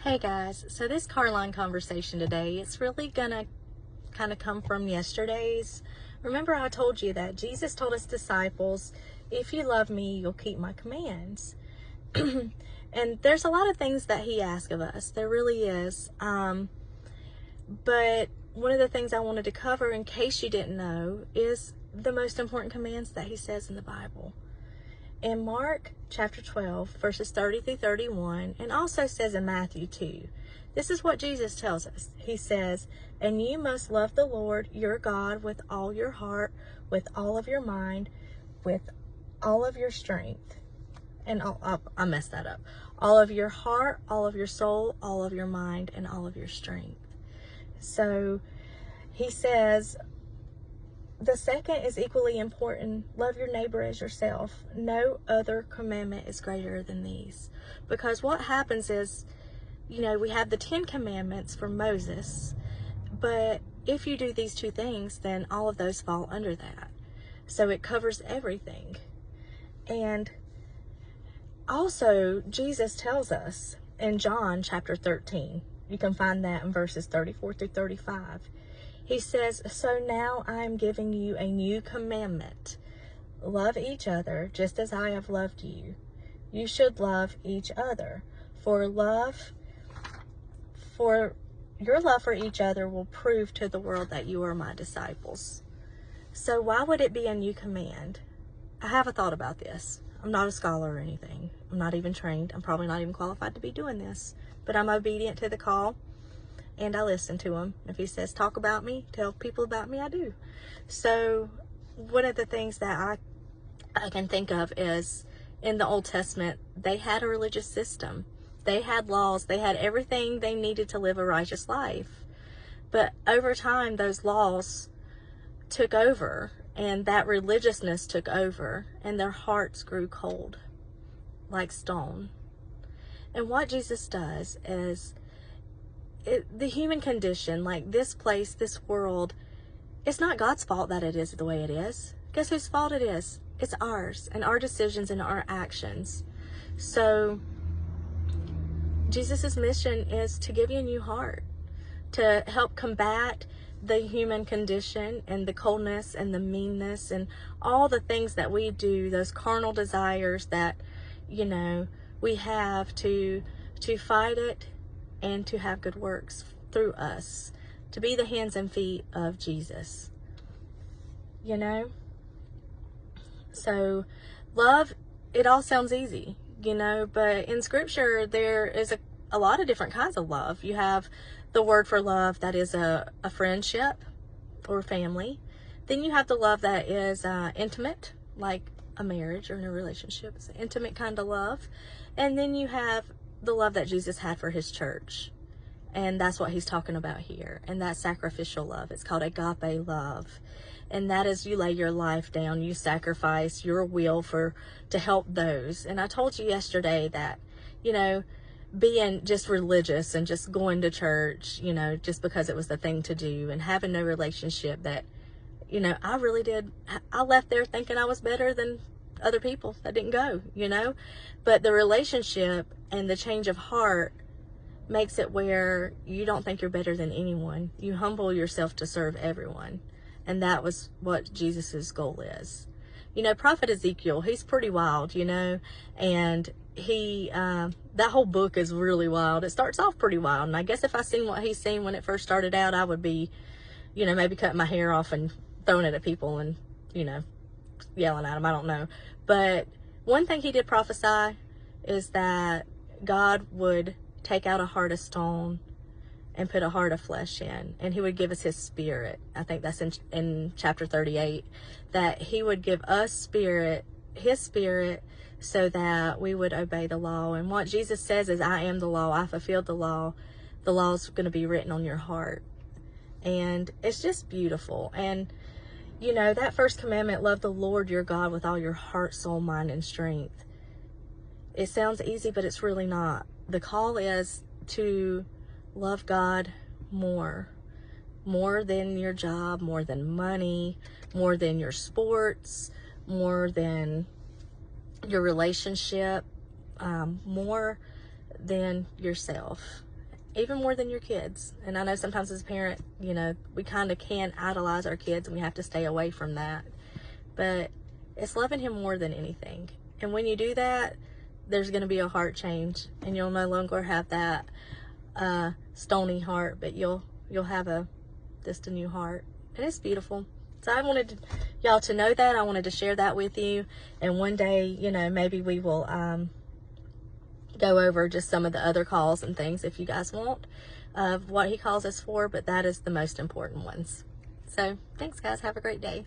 Hey guys, so this car line conversation today, it's really gonna kind of come from yesterday's. Remember I told you that Jesus told his disciples, if you love me, you'll keep my commands. And there's a lot of things that he asks of us. There really is. But one of the things I wanted to cover, in case you didn't know, is the most important commands that he says in the Bible. In Mark chapter 12, verses 30 through 31, and also says in Matthew 2, this is what Jesus tells us. He says, and you must love the Lord your God with all your heart, with all of your mind, with all of your strength. And I messed that up. All of your heart, all of your soul, all of your mind, and all of your strength. So he says, the second is equally important. Love your neighbor as yourself. No other commandment is greater than these. Because what happens is, we have the 10 commandments from Moses, but if you do these two things, then all of those fall under that. So it covers everything. And also, Jesus tells us in John chapter 13, you can find that in verses 34 through 35. He says, so now I am giving you a new commandment. Love each other just as I have loved you. You should love each other. For your love for each other will prove to the world that you are my disciples. So why would it be a new command? I have a thought about this. I'm not a scholar or anything. I'm not even trained. I'm probably not even qualified to be doing this. But I'm obedient to the call. And I listen to him. If he says, talk about me, tell people about me, I do. So one of the things that I can think of is in the Old Testament, they had a religious system. They had laws. They had everything they needed to live a righteous life. But over time, those laws took over, and that religiousness took over, and their hearts grew cold like stone. And what Jesus does is, the human condition, like this place, this world, it's not God's fault that it is the way it is. Guess whose fault it is? It's ours, and our decisions and our actions. So Jesus's mission is to give you a new heart, to help combat the human condition and the coldness and the meanness and all the things that we do, those carnal desires that, we have to fight it, and to have good works through us, to be the hands and feet of Jesus. So love, it all sounds easy, but in scripture there is a lot of different kinds of love. You have the word for love that is a friendship or family. Then you have the love that is intimate, like a marriage or in a relationship. It's an intimate kind of love. And then you have the love that Jesus had for his church. And that's what he's talking about here. And that's sacrificial love. It's called agape love. And that is, you lay your life down, you sacrifice your will to help those. And I told you yesterday that, being just religious and just going to church, just because it was the thing to do, and having no relationship, that, I left there thinking I was better than other people that didn't go, but the relationship and the change of heart makes it where you don't think you're better than anyone. You humble yourself to serve everyone. And that was what Jesus's goal is. Prophet Ezekiel, he's pretty wild, and he, that whole book is really wild. It starts off pretty wild. And I guess if I seen what he's seen when it first started out, I would be, maybe cutting my hair off and throwing it at people and, yelling at them. I don't know. But one thing he did prophesy is that God would take out a heart of stone and put a heart of flesh in, and he would give us his spirit. I think that's in chapter 38, that he would give us his spirit, so that we would obey the law. And what Jesus says is, I am the law. I fulfilled the law. The law is going to be written on your heart. And it's just beautiful. And that first commandment, love the Lord your God with all your heart, soul, mind, and strength. It sounds easy, but it's really not. The call is to love God more than your job, more than money, more than your sports, more than your relationship, more than yourself. even more than your kids. And I know sometimes as a parent, you know, we kind of can idolize our kids and we have to stay away from that. But it's loving him more than anything. And when you do that, there's going to be a heart change, and you'll no longer have that stony heart, but you'll have just a new heart. And it's beautiful. So I wanted y'all to know that. I wanted to share that with you. And one day, you know, maybe we will go over just some of the other calls and things if you guys want of what he calls us for, but that is the most important ones. So thanks, guys. Have a great day.